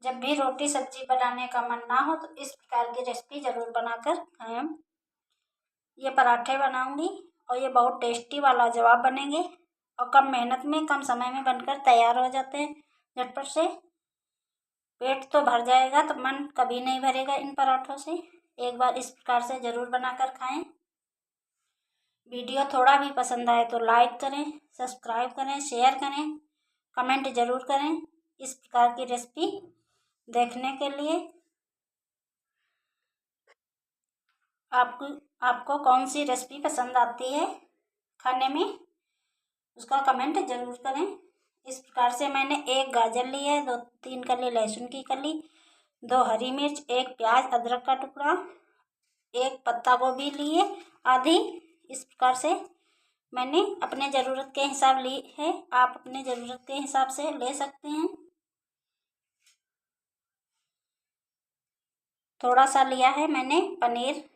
जब भी रोटी सब्जी बनाने का मन ना हो तो इस प्रकार की रेसिपी ज़रूर बनाकर खाएं। ये पराठे बनाऊंगी और ये बहुत टेस्टी व लाजवाब बनेंगे और कम मेहनत में कम समय में बनकर तैयार हो जाते हैं झटपट से। पेट तो भर जाएगा तो मन कभी नहीं भरेगा इन पराठों से। एक बार इस प्रकार से ज़रूर बनाकर खाएं। वीडियो थोड़ा भी पसंद आए तो लाइक करें, सब्सक्राइब करें, शेयर करें, कमेंट ज़रूर करें। इस प्रकार की रेसिपी देखने के लिए आपको कौन सी रेसिपी पसंद आती है खाने में, उसका कमेंट ज़रूर करें। इस प्रकार से मैंने एक गाजर ली है, 2-3 कली लहसुन की कली, 2 हरी मिर्च, 1 प्याज अदरक का टुकड़ा, 1 पत्ता गोभी लिए आधी। इस प्रकार से मैंने अपने ज़रूरत के हिसाब ली है, आप अपने ज़रूरत के हिसाब से ले सकते हैं। थोड़ा सा लिया है मैंने पनीर।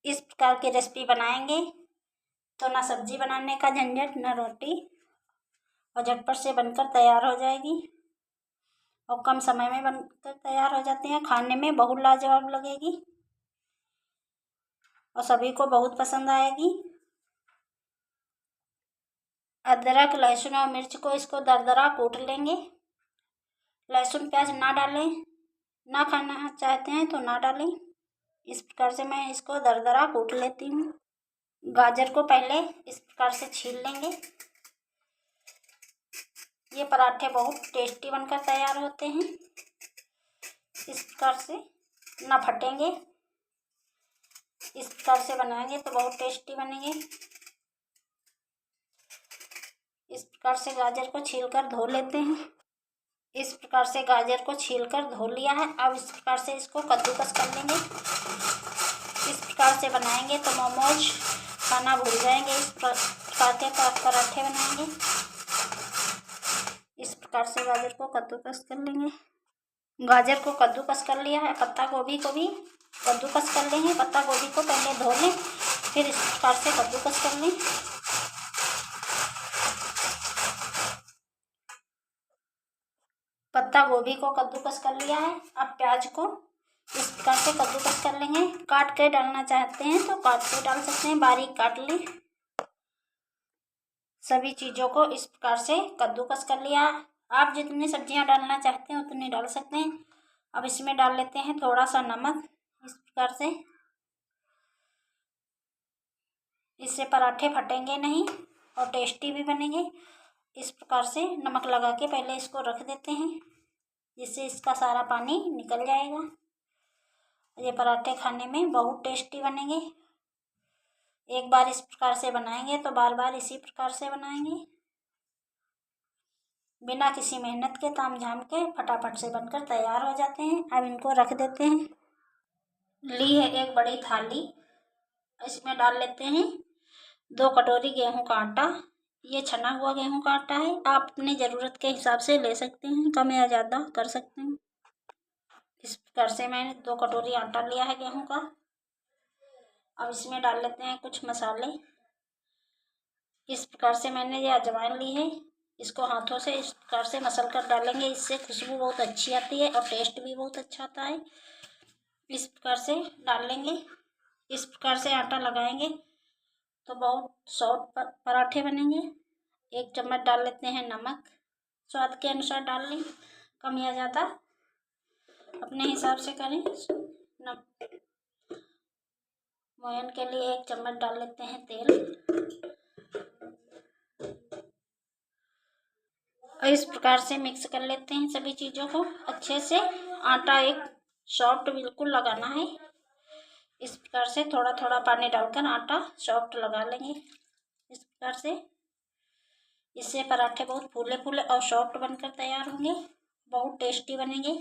इस प्रकार की रेसिपी बनाएंगे तो ना सब्जी बनाने का झंझट, ना रोटी, और झटपट से बनकर तैयार हो जाएगी और कम समय में बनकर तैयार हो जाते हैं। खाने में बहुत लाजवाब लगेगी और सभी को बहुत पसंद आएगी। अदरक, लहसुन और मिर्च को इसको दरदरा कूट लेंगे। लहसुन प्याज ना डालें, ना खाना चाहते हैं तो ना डालें। इस प्रकार से मैं इसको दरदरा कूट लेती हूँ। गाजर को पहले इस प्रकार से छील लेंगे। ये पराठे बहुत टेस्टी बनकर तैयार होते हैं। इस प्रकार से ना फटेंगे, इस प्रकार से बनाएंगे तो बहुत टेस्टी बनेंगे। इस प्रकार से गाजर को छीलकर धो लेते हैं। इस प्रकार से गाजर को छीलकर धो लिया है। अब इस प्रकार से इसको कद्दूकस कर लेंगे। इस प्रकार से बनाएंगे तो मोमोज खाना भूल जाएंगे। इस प्रकार के पराठे बनाएंगे। इस प्रकार से गाजर को कद्दूकस कर लेंगे। गाजर को कद्दूकस कर लिया है। पत्ता गोभी को भी कद्दूकस कर लेंगे। पत्ता गोभी को पहले धो लें, फिर इस प्रकार से कद्दूकस कर लें। पत्ता गोभी को कद्दूकस कर लिया है। अब प्याज को इस प्रकार से कद्दूकस कर लेंगे। काट के डालना चाहते हैं तो काट के डाल सकते हैं, बारीक काट लें। सभी चीज़ों को इस प्रकार से कद्दूकस कर लिया। आप जितनी सब्जियां डालना चाहते हैं उतनी डाल सकते हैं। अब इसमें डाल लेते हैं थोड़ा सा नमक। इस प्रकार से इससे पराठे फटेंगे नहीं और टेस्टी भी बनेंगे। इस प्रकार से नमक लगा के पहले इसको रख देते हैं, जिससे इसका सारा पानी निकल जाएगा। ये पराठे खाने में बहुत टेस्टी बनेंगे। एक बार इस प्रकार से बनाएंगे तो बार बार इसी प्रकार से बनाएंगे। बिना किसी मेहनत के, तामझाम के फटाफट से बनकर तैयार हो जाते हैं। अब इनको रख देते हैं। ली है एक बड़ी थाली, इसमें डाल लेते हैं 2 कटोरी गेहूं का आटा। ये छना हुआ गेहूं का आटा है। आप अपनी ज़रूरत के हिसाब से ले सकते हैं, कम या ज़्यादा कर सकते हैं। इस प्रकार से मैंने 2 कटोरी आटा लिया है गेहूं का। अब इसमें डाल लेते हैं कुछ मसाले। इस प्रकार से मैंने ये अजवाइन ली है, इसको हाथों से इस प्रकार से मसल कर डालेंगे। इससे खुशबू बहुत अच्छी आती है और टेस्ट भी बहुत अच्छा आता है। इस प्रकार से डाल लेंगे। इस प्रकार से आटा लगाएंगे तो बहुत सॉफ्ट पराठे बनेंगे। 1 चम्मच डाल लेते हैं नमक, स्वाद के अनुसार डाल लें, कम या ज़्यादा अपने हिसाब से करें। मोयन के लिए 1 चम्मच डाल लेते हैं तेल। और इस प्रकार से मिक्स कर लेते हैं सभी चीज़ों को अच्छे से। आटा एक सॉफ्ट बिल्कुल लगाना है। इस प्रकार से थोड़ा थोड़ा पानी डालकर आटा सॉफ्ट लगा लेंगे। इस प्रकार से इससे पराठे बहुत फूले फूले और सॉफ्ट बनकर तैयार होंगे, बहुत टेस्टी बनेंगे।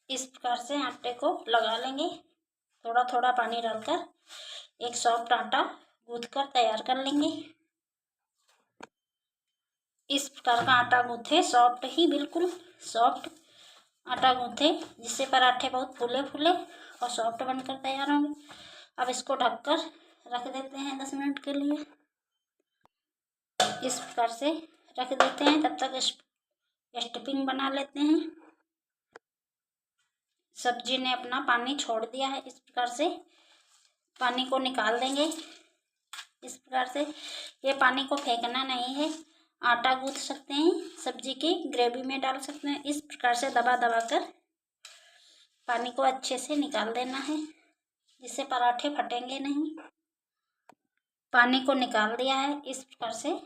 इस प्रकार से आटे को लगा लेंगे। थोड़ा थोड़ा पानी डालकर एक सॉफ्ट आटा गूंथकर तैयार कर लेंगे। इस प्रकार का आटा गूंथे, सॉफ्ट ही बिल्कुल सॉफ्ट आटा गूंथे, जिससे पराठे बहुत फूले फूले और सॉफ्ट बनकर तैयार होंगे। अब इसको ढककर रख देते हैं 10 मिनट के लिए। इस प्रकार से रख देते हैं, तब तक स्टफिंग बना लेते हैं। सब्जी ने अपना पानी छोड़ दिया है, इस प्रकार से पानी को निकाल देंगे। इस प्रकार से ये पानी को फेंकना नहीं है, आटा गूंथ सकते हैं, सब्जी की ग्रेवी में डाल सकते हैं। इस प्रकार से दबा दबा कर पानी को अच्छे से निकाल देना है, जिससे पराठे फटेंगे नहीं। पानी को निकाल दिया है, इस प्रकार से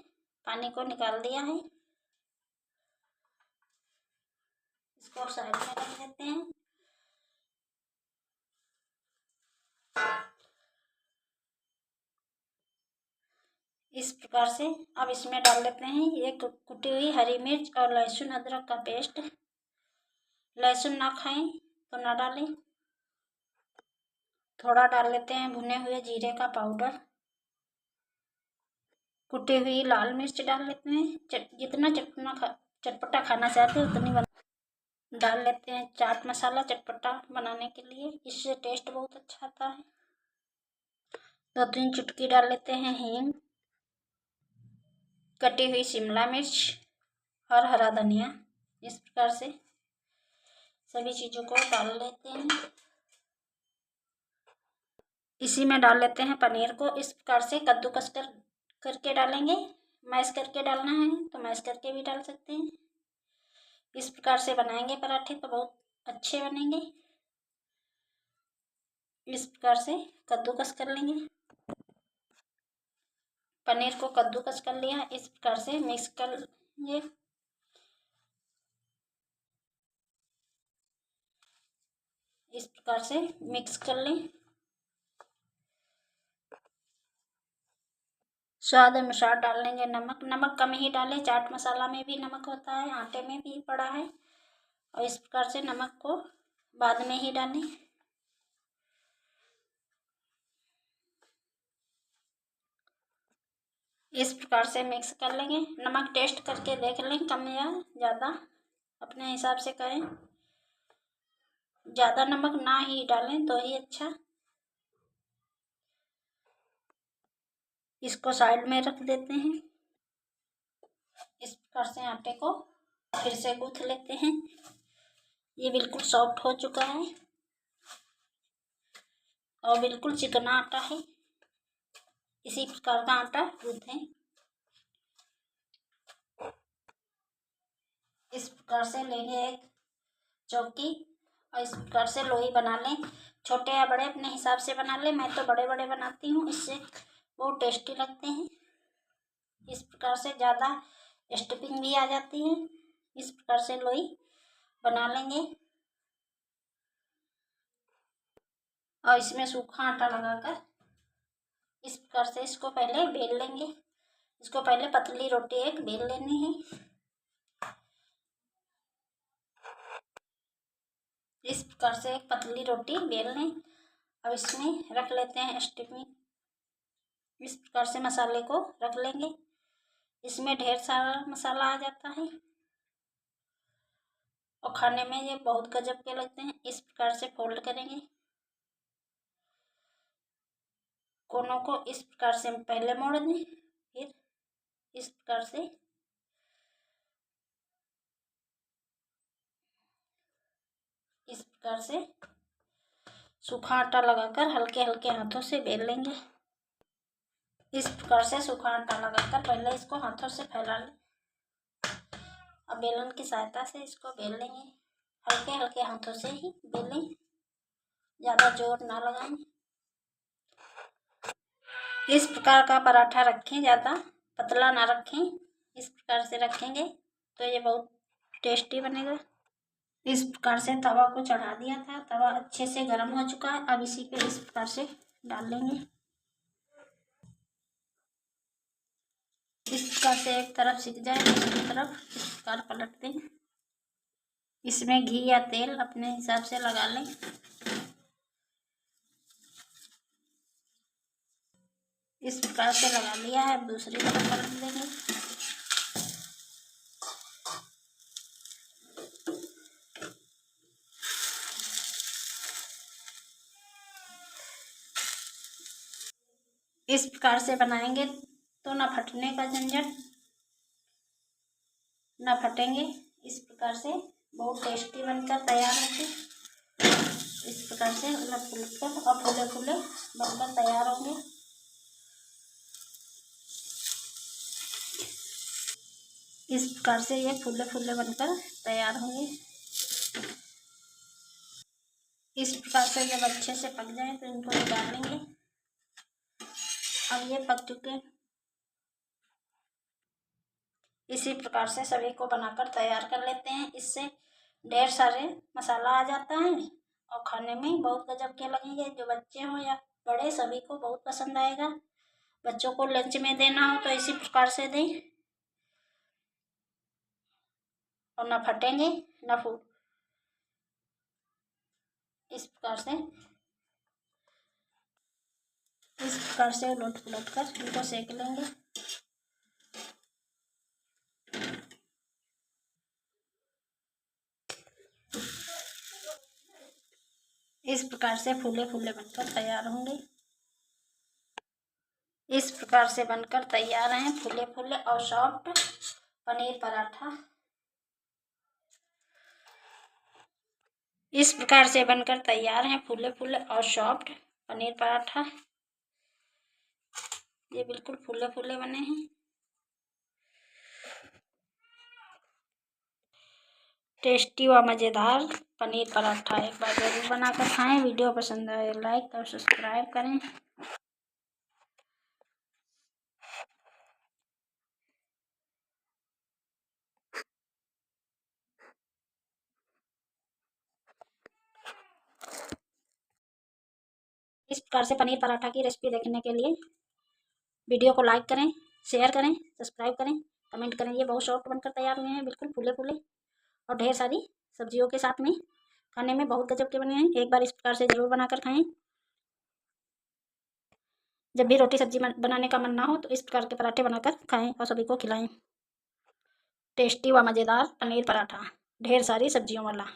पानी को निकाल दिया है। इसको साइड में रख देते हैं। इस प्रकार से अब इसमें डाल देते हैं ये कुटी हुई हरी मिर्च और लहसुन अदरक का पेस्ट। लहसुन ना खाएं तो ना डालें। थोड़ा डाल लेते हैं भुने हुए जीरे का पाउडर। कुटी हुई लाल मिर्च डाल लेते हैं, जितना चटपटा खाना चाहते हैं उतनी डाल लेते हैं। चाट मसाला चटपटा बनाने के लिए, इससे टेस्ट बहुत अच्छा आता है। 2-3 चुटकी डाल लेते हैं हींग, कटी हुई शिमला मिर्च और हरा धनिया। इस प्रकार से सभी चीज़ों को डाल लेते हैं। इसी में डाल लेते हैं पनीर को। इस प्रकार से कद्दूकस करके डालेंगे। मैश करके डालना है तो मैश करके भी डाल सकते हैं। इस प्रकार से बनाएंगे पराठे तो बहुत अच्छे बनेंगे। इस प्रकार से कद्दूकस कर लेंगे। पनीर को कद्दूकस कर लिया, इस प्रकार से मिक्स कर लेंगे। इस प्रकार से मिक्स कर लें। स्वाद अनुसार डाल लेंगे नमक। नमक कम ही डालें, चाट मसाला में भी नमक होता है, आटे में भी पड़ा है। और इस प्रकार से नमक को बाद में ही डालें। इस प्रकार से मिक्स कर लेंगे। नमक टेस्ट करके देख लें, कम या ज़्यादा अपने हिसाब से करें। ज़्यादा नमक ना ही डालें तो ही अच्छा। इसको साइड में रख देते हैं। इस प्रकार से आटे को फिर से गूंथ लेते हैं। ये बिल्कुल सॉफ्ट हो चुका है और बिल्कुल चिकना आटा है। इसी प्रकार का आटा गूंथें। इस प्रकार से लेंगे एक चौकी और इस प्रकार से लोई बना लें। छोटे या बड़े अपने हिसाब से बना लें। मैं तो बड़े बड़े बनाती हूँ, इससे बहुत टेस्टी लगते हैं। इस प्रकार से ज़्यादा स्टफिंग भी आ जाती है। इस प्रकार से लोई बना लेंगे और इसमें सूखा आटा लगाकर इस प्रकार से इसको पहले बेल लेंगे। इसको पहले पतली रोटी एक बेल लेनी है। इस प्रकार से एक पतली रोटी बेल लें। अब इसमें रख लेते हैं स्टफिंग। इस प्रकार से मसाले को रख लेंगे। इसमें ढेर सारा मसाला आ जाता है और खाने में ये बहुत गजब के लगते हैं। इस प्रकार से फोल्ड करेंगे। कोनों को इस प्रकार से पहले मोड़ दें, फिर इस प्रकार से सूखा आटा लगाकर हल्के हल्के हाथों से बेल लेंगे। इस प्रकार से सूखा आटा लगाकर पहले इसको हाथों से फैला लें। अब बेलन की सहायता से इसको बेल लेंगे। हल्के हल्के हाथों से ही बेलें, ज़्यादा जोर ना लगाएं। इस प्रकार का पराठा रखें, ज़्यादा पतला ना रखें। इस प्रकार से रखेंगे तो ये बहुत टेस्टी बनेगा। इस प्रकार से तवा को चढ़ा दिया था। तवा अच्छे से गर्म हो चुका है। अब इसी पे इस प्रकार से डाल लेंगे। इस प्रकार से एक तरफ सिक जाए दूसरी तरफ इस प्रकार पलट दें। इसमें घी या तेल अपने हिसाब से लगा लें। इस प्रकार से लगा लिया है। अब दूसरी तरफ पलट देंगे। इस प्रकार से बनाएंगे तो ना फटने का झंझट, ना फटेंगे। इस प्रकार से बहुत टेस्टी बनकर तैयार होंगे। इस प्रकार से उलट पुलट कर और फूले फूले बनकर तैयार होंगे। इस प्रकार से ये फूले फूले बनकर तैयार होंगे। इस प्रकार से जब अच्छे से पक जाए तो इनको निकाल लेंगे। अब ये पक चुके। इसी प्रकार से सभी को बनाकर तैयार कर लेते हैं। इससे ढेर सारे मसाला आ जाता है और खाने में बहुत गजब के लगेंगे। जो बच्चे हों या बड़े सभी को बहुत पसंद आएगा। बच्चों को लंच में देना हो तो इसी प्रकार से दें और ना फटेंगे ना फूट। इस प्रकार से उलट पुलट कर इनको सेक लेंगे। इस प्रकार से फूले फूले बनकर तैयार होंगे। इस प्रकार से बनकर तैयार हैं फूले फूले और सॉफ्ट पनीर पराठा। इस प्रकार से बनकर तैयार हैं फूले फूले और सॉफ्ट पनीर पराठा। ये बिल्कुल फूले फूले बने हैं। टेस्टी व मज़ेदार पनीर पराठा एक बार जरूर बनाकर खाएं। वीडियो पसंद आए लाइक और सब्सक्राइब करें। इस प्रकार से पनीर पराठा की रेसिपी देखने के लिए वीडियो को लाइक करें, शेयर करें, सब्सक्राइब करें, कमेंट करें। ये बहुत सॉफ्ट बनकर तैयार हुए हैं, बिल्कुल फूले फूले और ढेर सारी सब्जियों के साथ में खाने में बहुत गजब के बने हैं। एक बार इस प्रकार से ज़रूर बनाकर खाएं। जब भी रोटी सब्जी बनाने का मन ना हो तो इस प्रकार के पराठे बनाकर खाएं और सभी को खिलाएं। टेस्टी व मज़ेदार पनीर पराठा ढेर सारी सब्जियों वाला।